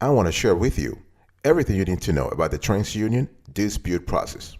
I want to share with you everything you need to know about the TransUnion Dispute Process.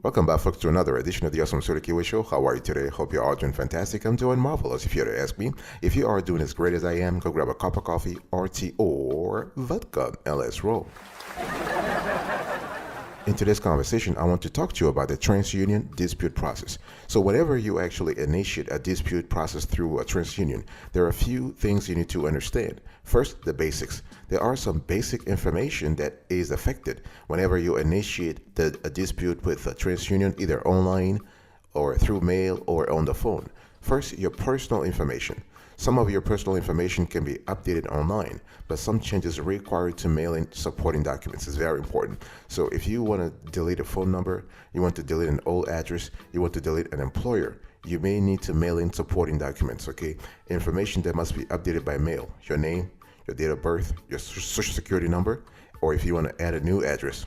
Welcome back, folks, to another edition of the Awesome Sort of Kiwi Show. How are you today? Hope you're all doing fantastic. I'm doing marvelous, if you were to ask me. If you are doing as great as I am, go grab a cup of coffee, or tea, or vodka, and let's roll. In today's conversation, I want to talk to you about the TransUnion Dispute Process. So whenever you actually initiate a dispute process through a TransUnion, there are a few things you need to understand. First, the basics. There are some basic information that is affected whenever you initiate a dispute with a TransUnion, either online or through mail or on the phone. First, your personal information. Some of your personal information can be updated online, but some changes are required to mail in supporting documents. It's very important. So if you want to delete a phone number, you want to delete an old address, you want to delete an employer, you may need to mail in supporting documents, okay? Information that must be updated by mail, your name, your date of birth, your social security number, or if you want to add a new address.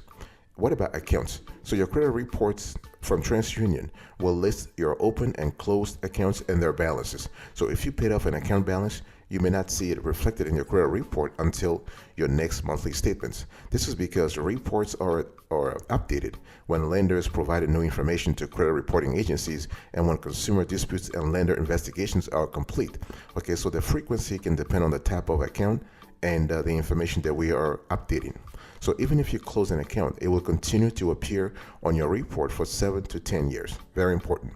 What about accounts? So your credit reports from TransUnion will list your open and closed accounts and their balances. So if you paid off an account balance, you may not see it reflected in your credit report until your next monthly statements. This is because reports are updated when lenders provide new information to credit reporting agencies and when consumer disputes and lender investigations are complete. Okay, so the frequency can depend on the type of account and the information that we are updating. So even if you close an account, it will continue to appear on your report for 7 to 10 years. Very important.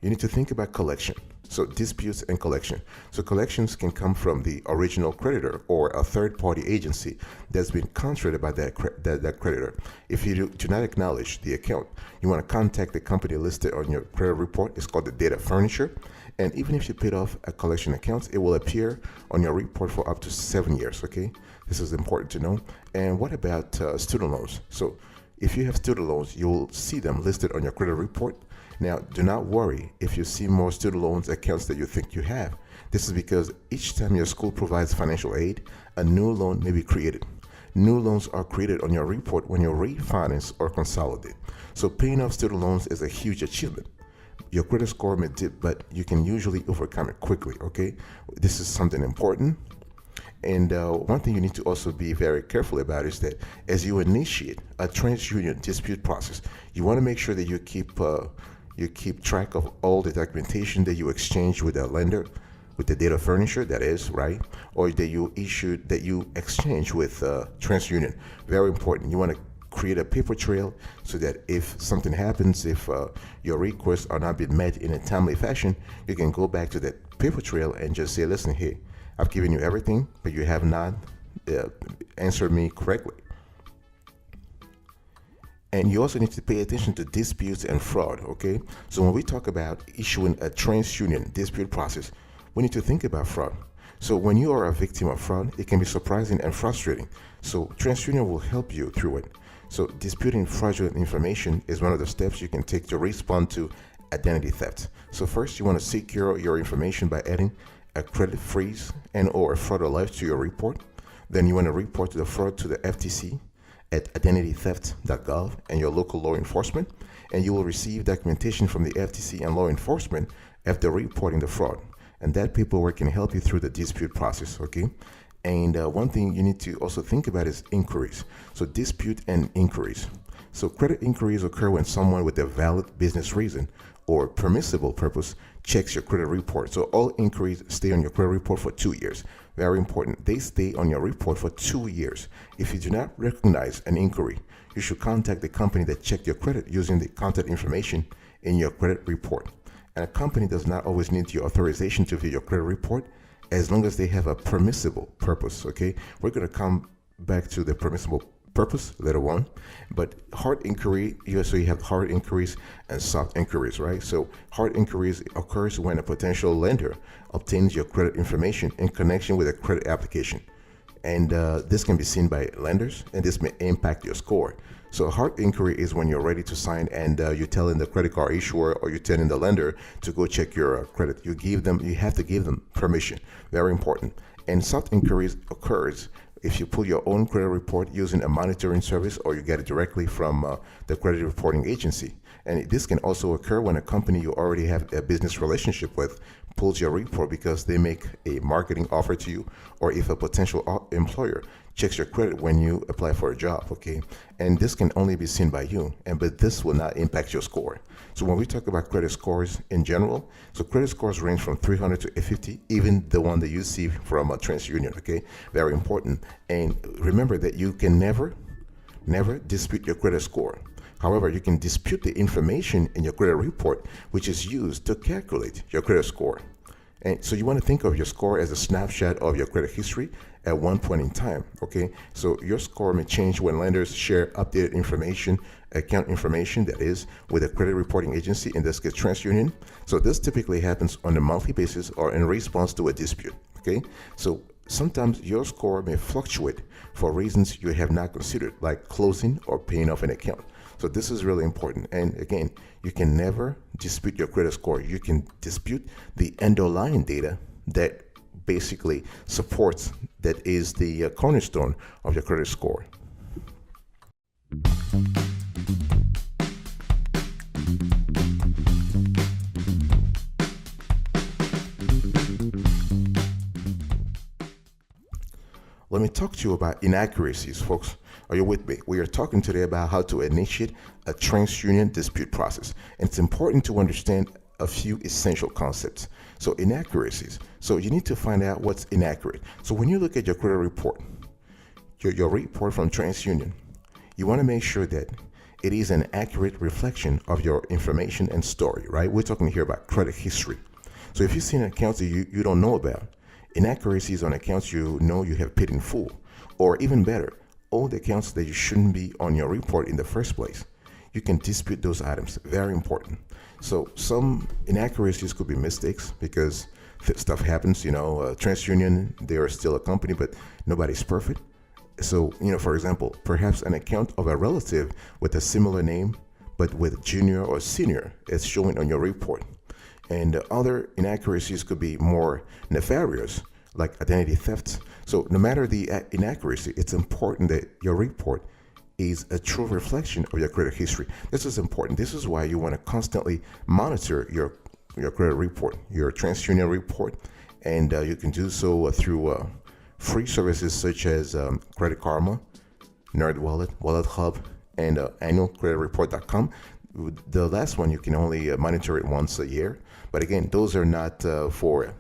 You need to think about collection. So disputes and collection. So collections can come from the original creditor or a third-party agency that's been contracted by that creditor. If you do not acknowledge the account, you want to contact the company listed on your credit report. It's called the data furnisher. And even if you paid off a collection account, it will appear on your report for up to 7 years, okay? This is important to know. And what about student loans? So if you have student loans, you'll see them listed on your credit report. Now, do not worry if you see more student loans accounts that you think you have. This is because each time your school provides financial aid, a new loan may be created. New loans are created on your report when you refinance or consolidate. So paying off student loans is a huge achievement. Your credit score may dip, but you can usually overcome it quickly, okay? This is something important. And one thing you need to also be very careful about is that as you initiate a TransUnion dispute process, you want to make sure that you keep track of all the documentation that you exchange with the lender, with the data furnisher, that is, right? Or that you exchange with TransUnion. Very important. You want to create a paper trail so that if something happens, if your requests are not being met in a timely fashion, you can go back to that paper trail and just say, listen, hey, I've given you everything, but you have not answered me correctly. And you also need to pay attention to disputes and fraud, okay? So when we talk about issuing a TransUnion dispute process, we need to think about fraud. So when you are a victim of fraud, it can be surprising and frustrating. So TransUnion will help you through it. So disputing fraudulent information is one of the steps you can take to respond to identity theft. So first, you want to secure your information by adding a credit freeze and or a fraud alert to your report. Then you want to report the fraud to the FTC at identitytheft.gov and your local law enforcement, and you will receive documentation from the FTC and law enforcement after reporting the fraud. And that paperwork can help you through the dispute process, okay? And one thing you need to also think about is inquiries. So dispute and inquiries. So credit inquiries occur when someone with a valid business reason or permissible purpose checks your credit report. So all inquiries stay on your credit report for 2 years. Very important. They stay on your report for 2 years. If you do not recognize an inquiry, you should contact the company that checked your credit using the contact information in your credit report. And a company does not always need your authorization to view your credit report as long as they have a permissible purpose, okay? We're going to come back to the permissible purpose later on, but hard inquiry, you have hard inquiries and soft inquiries, right? So hard inquiries occurs when a potential lender obtains your credit information in connection with a credit application. And this can be seen by lenders, and this may impact your score. So a hard inquiry is when you're ready to sign and you're telling the credit card issuer or you're telling the lender to go check your credit. You have to give them permission. Very important. And soft inquiries occurs if you pull your own credit report using a monitoring service or you get it directly from the credit reporting agency. And this can also occur when a company you already have a business relationship with pulls your report because they make a marketing offer to you, or if a potential employer checks your credit when you apply for a job, okay? And this can only be seen by you, but this will not impact your score. So when we talk about credit scores in general, so credit scores range from 300 to 850, even the one that you see from TransUnion, okay? Very important. And remember that you can never dispute your credit score. However, you can dispute the information in your credit report, which is used to calculate your credit score. And so you want to think of your score as a snapshot of your credit history at one point in time, okay? So your score may change when lenders share updated information, account information that is, with a credit reporting agency, in this case TransUnion. So this typically happens on a monthly basis or in response to a dispute, okay? So sometimes your score may fluctuate for reasons you have not considered, like closing or paying off an account. So this is really important. And again, you can never dispute your credit score. You can dispute the underlying data that basically supports, that is the cornerstone of your credit score. Let me talk to you about inaccuracies, folks. Are you with me? We are talking today about how to initiate a TransUnion dispute process. And it's important to understand a few essential concepts. So inaccuracies. So you need to find out what's inaccurate. So when you look at your credit report, your report from TransUnion, you want to make sure that it is an accurate reflection of your information and story, right? We're talking here about credit history. So if you see an account that you don't know about, inaccuracies on accounts you know you have paid in full, or even better, old accounts that you shouldn't be on your report in the first place, you can dispute those items. Very important. So some inaccuracies could be mistakes because stuff happens, TransUnion, they are still a company, but nobody's perfect. So, for example, perhaps an account of a relative with a similar name, but with junior or senior is showing on your report. And other inaccuracies could be more nefarious, like identity theft. So no matter the inaccuracy, it's important that your report is a true reflection of your credit history. This is important. This is why you want to constantly monitor your credit report, your TransUnion report, and you can do so through free services such as Credit Karma, NerdWallet, Wallet Hub, and annualcreditreport.com. The last one, you can only monitor it once a year. But again, those are not for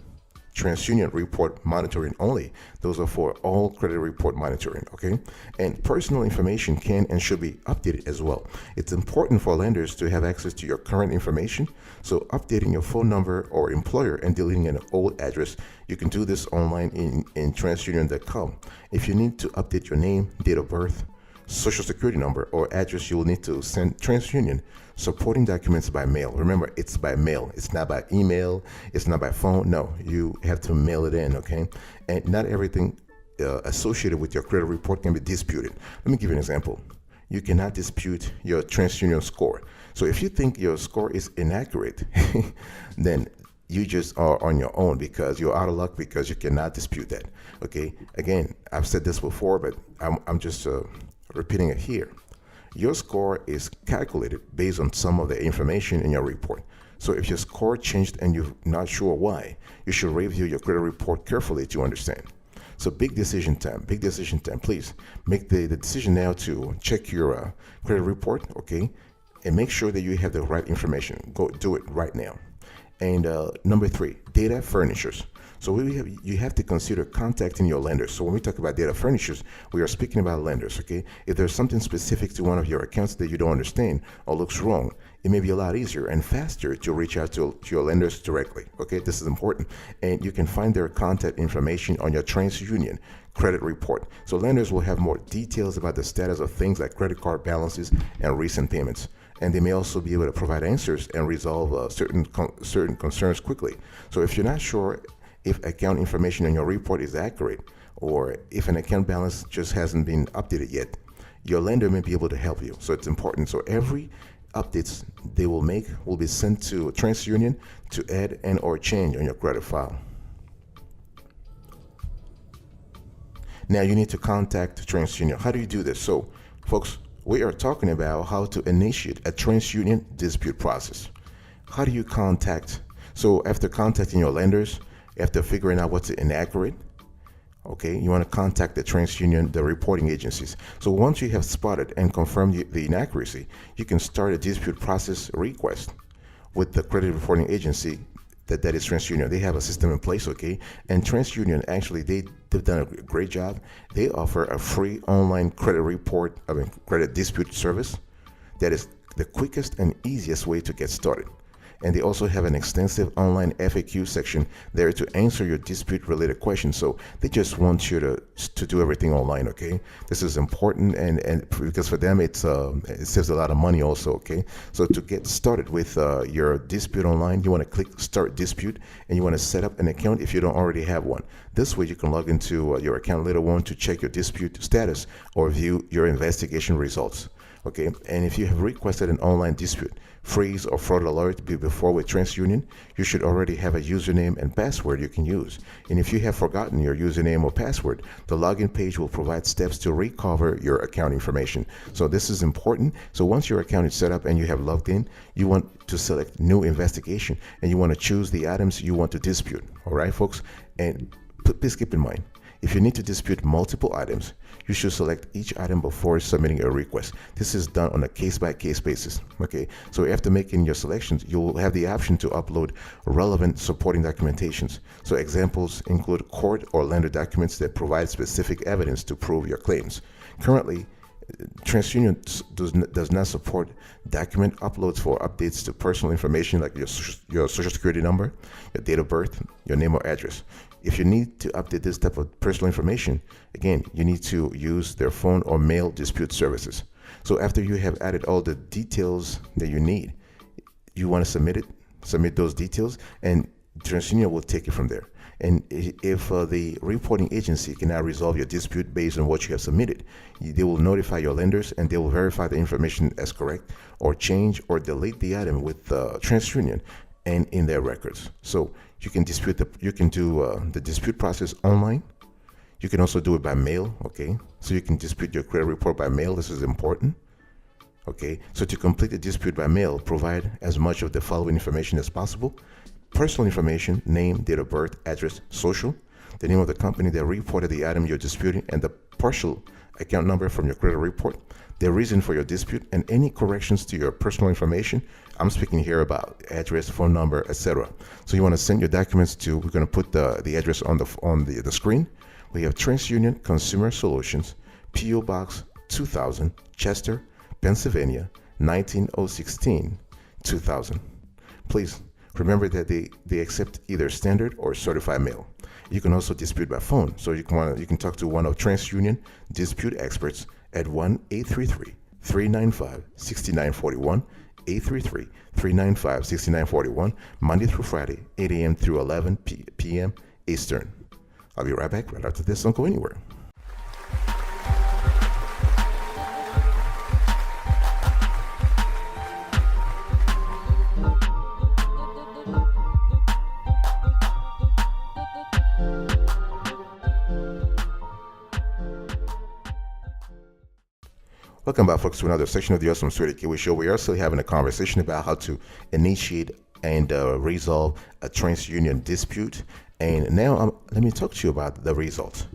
TransUnion report monitoring only. Those are for all credit report monitoring, okay? And personal information can and should be updated as well. It's important for lenders to have access to your current information. So updating your phone number or employer and deleting an old address, you can do this online in transunion.com. If you need to update your name, date of birth, social security number, or address, you will need to send TransUnion supporting documents by mail. Remember, it's by mail. It's not by email. It's not by phone. No, you have to mail it in, okay? And not everything associated with your credit report can be disputed. Let me give you an example. You cannot dispute your TransUnion score. So if you think your score is inaccurate, then you just are on your own because you're out of luck because you cannot dispute that, okay? Again, I've said this before, but I'm just repeating it here. Your score is calculated based on some of the information in your report. So if your score changed and you're not sure why, you should review your credit report carefully to understand. So big decision time. Please make the decision now to check your credit report, okay? And make sure that you have the right information. Go do it right now. And number 3, data furnishers. So you have to consider contacting your lenders. So when we talk about data furnishers, we are speaking about lenders, okay? If there's something specific to one of your accounts that you don't understand or looks wrong, it may be a lot easier and faster to reach out to your lenders directly, okay? This is important. And you can find their contact information on your TransUnion credit report. So lenders will have more details about the status of things like credit card balances and recent payments. And they may also be able to provide answers and resolve certain concerns quickly. So if you're not sure if account information on your report is accurate, or if an account balance just hasn't been updated yet, your lender may be able to help you. So it's important. So every updates they will make will be sent to TransUnion to add and or change on your credit file. Now you need to contact TransUnion. How do you do this? So folks, we are talking about how to initiate a TransUnion dispute process. How do you contact? So after contacting your lenders, after figuring out what's inaccurate, okay, you want to contact the TransUnion, the reporting agencies. So once you have spotted and confirmed the inaccuracy, you can start a dispute process request with the credit reporting agency that is TransUnion. They have a system in place, okay? And TransUnion, actually, they've done a great job. They offer a free online credit dispute service that is the quickest and easiest way to get started. And they also have an extensive online FAQ section there to answer your dispute-related questions. So they just want you to do everything online, okay? This is important, and because for them it saves a lot of money also, okay? So to get started with your dispute online, you want to click Start Dispute, and you want to set up an account if you don't already have one. This way you can log into your account later on to check your dispute status or view your investigation results. Okay, and if you have requested an online dispute, freeze, or fraud alert before with TransUnion, you should already have a username and password you can use. And if you have forgotten your username or password, the login page will provide steps to recover your account information. So this is important. So once your account is set up and you have logged in, you want to select New Investigation, and you want to choose the items you want to dispute. All right, folks? And please keep in mind, if you need to dispute multiple items, you should select each item before submitting a request. This is done on a case-by-case basis. Okay, so after making your selections, you'll have the option to upload relevant supporting documentations. So examples include court or lender documents that provide specific evidence to prove your claims. Currently, TransUnion does not support document uploads for updates to personal information like your social security number, your date of birth, your name or address. If you need to update this type of personal information, again, you need to use their phone or mail dispute services. So after you have added all the details that you need, you want to submit those details, and TransUnion will take it from there. And if the reporting agency cannot resolve your dispute based on what you have submitted, they will notify your lenders, and they will verify the information as correct, or change or delete the item with TransUnion and in their records. So you can do the dispute process online. You can also do it by mail, okay? So you can dispute your credit report by mail. This is important, okay? So to complete the dispute by mail, provide as much of the following information as possible: personal information, name, date of birth, address, social, the name of the company that reported the item you're disputing, and the partial account number from your credit report, the reason for your dispute, and any corrections to your personal information. I'm speaking here about address, phone number, etc. So you want to send your documents to, we're going to put the address on the screen. We have TransUnion Consumer Solutions, P.O. Box 2000, Chester, Pennsylvania, 19016, 2000. Please remember that they accept either standard or certified mail. You can also dispute by phone. So you can talk to one of TransUnion dispute experts at 1-833-395-6941, 833-395-6941, Monday through Friday, 8 a.m. through 11 p.m. Eastern. I'll be right back right after this. Don't go anywhere. Welcome back, folks, to another section of the Awesome Sweetie Kiwi Show. We are still having a conversation about how to initiate and resolve a TransUnion dispute. And now let me talk to you about the results.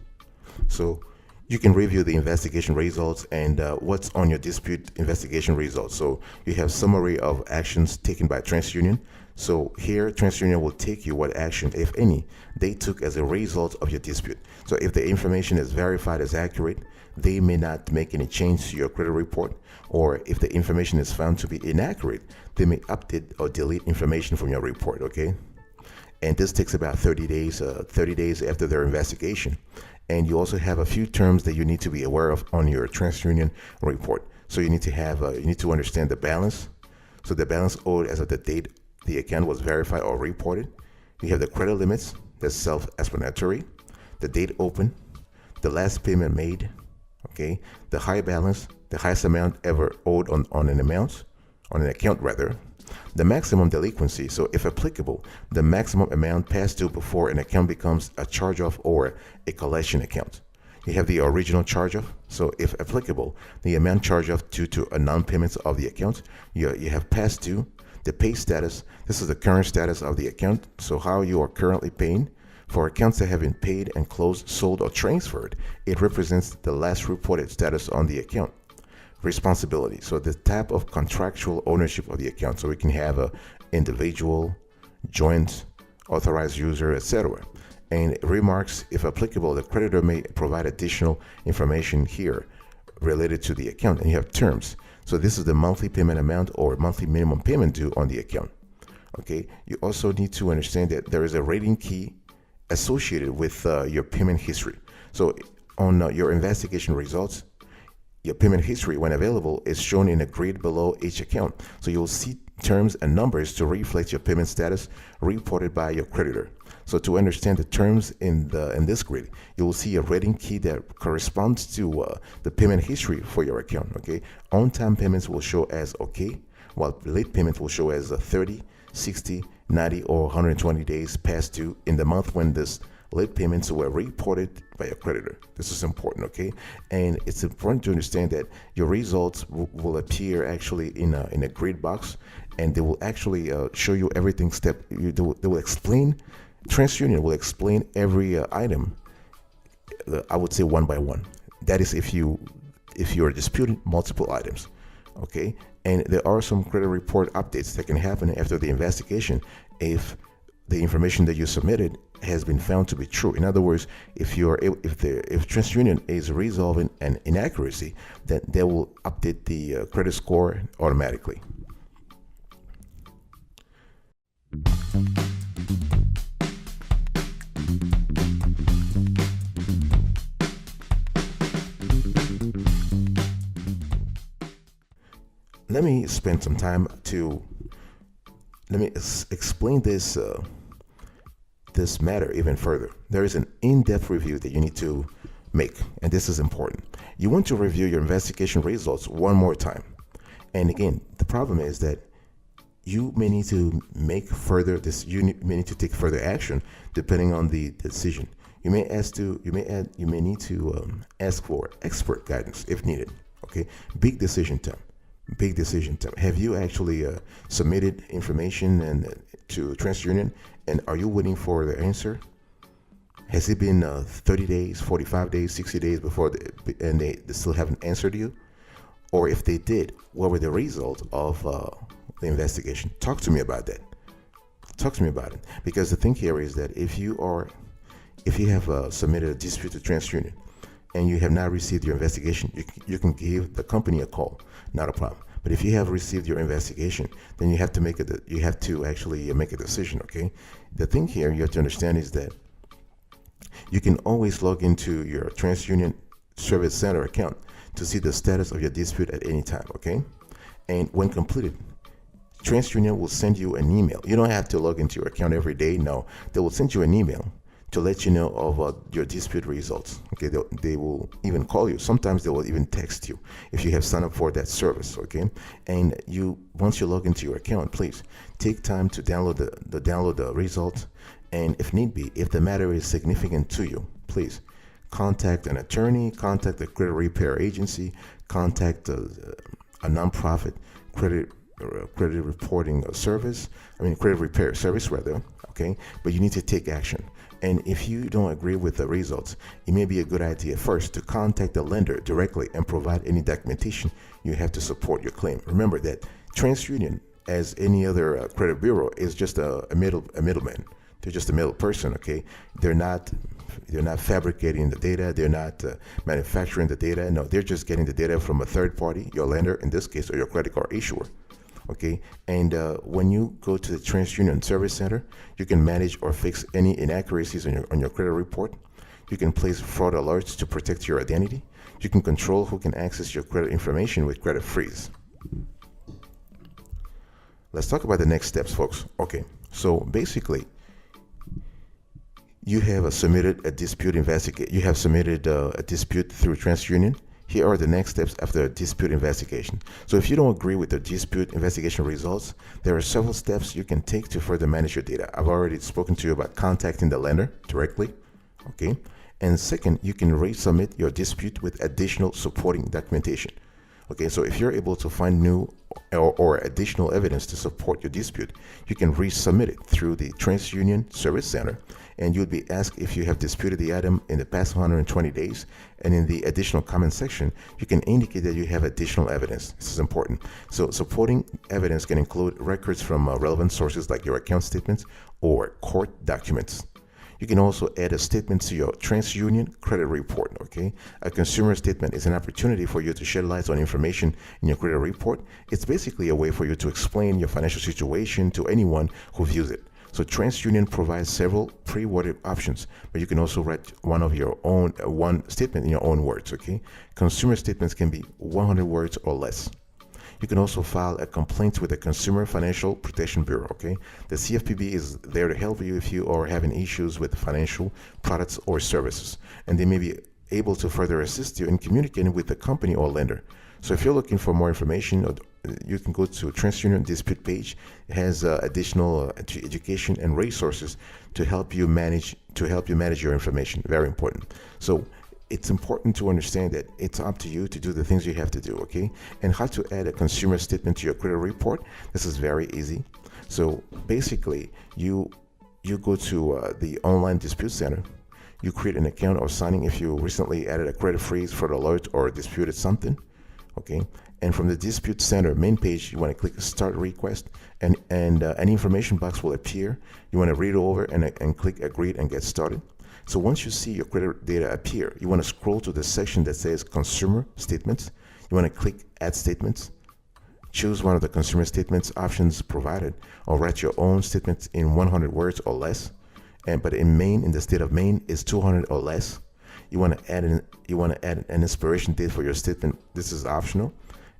So you can review the investigation results and what's on your dispute investigation results. So you have summary of actions taken by TransUnion. So here, TransUnion will take you what action, if any, they took as a result of your dispute. So if the information is verified as accurate, they may not make any change to your credit report, or if the information is found to be inaccurate, they may update or delete information from your report, okay? And this takes about 30 days after their investigation. And you also have a few terms that you need to be aware of on your TransUnion report. So you need to understand the balance. So the balance owed as of the date the account was verified or reported. You have the credit limits, that's self-explanatory, the date open, the last payment made, Okay, the high balance, the highest amount ever owed on an account rather. The maximum delinquency, so if applicable, the maximum amount past due before an account becomes a charge-off or a collection account. You have the original charge-off, so if applicable, the amount charged-off due to a non-payment of the account. You have past due, the pay status. This is the current status of the account, so how you are currently paying. For accounts that have been paid and closed, sold, or transferred, it represents the last reported status on the account. Responsibility, so the type of contractual ownership of the account. So we can have a individual, joint, authorized user, etc. And remarks, if applicable, the creditor may provide additional information here related to the account. And you have terms. So this is the monthly payment amount or monthly minimum payment due on the account. Okay. You also need to understand that there is a rating key associated with your payment history. So on your investigation results, your payment history, when available, is shown in a grid below each account. So you'll see terms and numbers to reflect your payment status reported by your creditor. So to understand the terms in this grid, you will see a rating key that corresponds to the payment history for your account. Okay, on-time payments will show as okay, while late payments will show as 30, 60, 90, or 120 days past due in the month when this late payments were reported by your creditor. This is important, okay? And it's important to understand that your results will appear actually in a grid box, and they will actually show you everything they will explain. TransUnion will explain every item, I would say one by one. That is if you are disputing multiple items, okay? And there are some credit report updates that can happen after the investigation if the information that you submitted has been found to be true. In other words, if TransUnion is resolving an inaccuracy, then they will update the credit score automatically. Let me spend some time to explain this matter even further. There is an in-depth review that you need to make, and this is important. You want to review your investigation results one more time. And again, the problem is that you may need to make further you may need to take further action depending on the decision. You may need to ask for expert guidance if needed. Okay, big decision time. Have you actually submitted information to TransUnion, and are you waiting for the answer? Has it been 30 days, 45 days, 60 days before they still haven't answered you? Or if they did, what were the results of the investigation? Talk to me about that. Talk to me about it. Because the thing here is that if you have submitted a dispute to TransUnion and you have not received your investigation, you can give the company a call. Not a problem. But if you have received your investigation, then you have to actually make a decision. Okay. The thing here you have to understand is that you can always log into your TransUnion Service Center account to see the status of your dispute at any time. Okay. And when completed, TransUnion will send you an email. You don't have to log into your account every day. No, they will send you an email to let you know of your dispute results. Okay, they will even call you. Sometimes they will even text you if you have signed up for that service. Okay, and once you log into your account, please take time to download the results. And if need be, if the matter is significant to you, please contact an attorney, contact a credit repair agency, contact a nonprofit credit reporting service. Credit repair service rather. Okay, but you need to take action. And if you don't agree with the results, it may be a good idea first to contact the lender directly and provide any documentation you have to support your claim. Remember that TransUnion, as any other credit bureau, is just a middleman. They're just a middle person. Okay, they're not fabricating the data. They're not manufacturing the data. No, they're just getting the data from a third party, your lender in this case, or your credit card issuer. Okay, and when you go to the TransUnion Service Center, you can manage or fix any inaccuracies on your credit report. You can place fraud alerts to protect your identity. You can control who can access your credit information with credit freeze. Let's talk about the next steps, folks. Okay, so basically, you have submitted a dispute through TransUnion. Here are the next steps after a dispute investigation. So if you don't agree with the dispute investigation results, there are several steps you can take to further manage your data. I've already spoken to you about contacting the lender directly, okay? And second, you can resubmit your dispute with additional supporting documentation. Okay, so if you're able to find new or additional evidence to support your dispute, you can resubmit it through the TransUnion Service Center, and you'll be asked if you have disputed the item in the past 120 days. And in the additional comment section, you can indicate that you have additional evidence. This is important. So supporting evidence can include records from relevant sources like your account statements or court documents. You can also add a statement to your TransUnion credit report, okay? A consumer statement is an opportunity for you to shed light on information in your credit report. It's basically a way for you to explain your financial situation to anyone who views it. So TransUnion provides several pre-worded options, but you can also write one statement in your own words, okay? Consumer statements can be 100 words or less. You can also file a complaint with the Consumer Financial Protection Bureau, okay? The CFPB is there to help you if you are having issues with financial products or services, and they may be able to further assist you in communicating with the company or lender. So if you're looking for more information, you can go to TransUnion Dispute page. It has additional education and resources to help you manage your information. Very important. So it's important to understand that it's up to you to do the things you have to do, okay? And how to add a consumer statement to your credit report. This is very easy. So basically, you go to the online dispute center. You create an account or signing if you recently added a credit freeze for the alert or disputed something, okay? And from the dispute center main page, you want to click start request, and an information box will appear. You want to read over and click agree and get started. So once you see your credit data appear, you want to scroll to the section that says Consumer Statements. You want to click Add Statements. Choose one of the consumer statements options provided, or write your own statement in 100 words or less. But in Maine, in the state of Maine, is 200 or less. You want to add an expiration date for your statement. This is optional.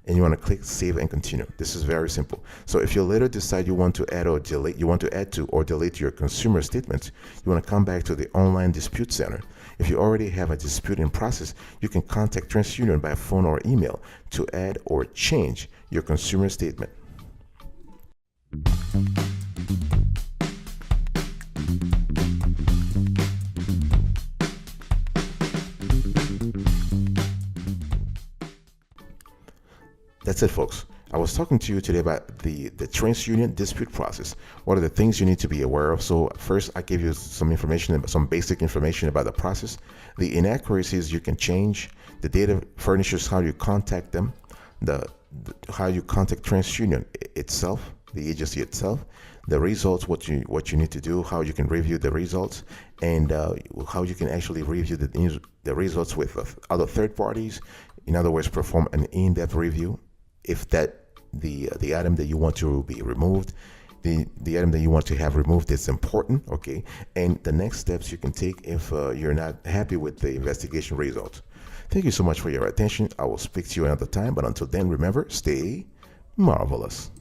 And you want to click Save and Continue. This is very simple. So if you later decide you want to add to or delete your consumer statements, you want to come back to the online dispute center. If you already have a dispute in process, you can contact TransUnion by phone or email to add or change your consumer statement. That's it, folks. I was talking to you today about the TransUnion dispute process. What are the things you need to be aware of? So first, I gave you some information, some basic information about the process. The inaccuracies you can change, the data furnishers, how you contact them, how you contact TransUnion itself, the agency itself, the results, what you need to do, how you can review the results, and how you can actually review the results with other third parties. In other words, perform an in-depth review. If the item that you want to be removed, the item that you want to have removed is important, okay? And the next steps you can take if you're not happy with the investigation results. Thank you so much for your attention. I will speak to you another time, but until then, remember, stay marvelous.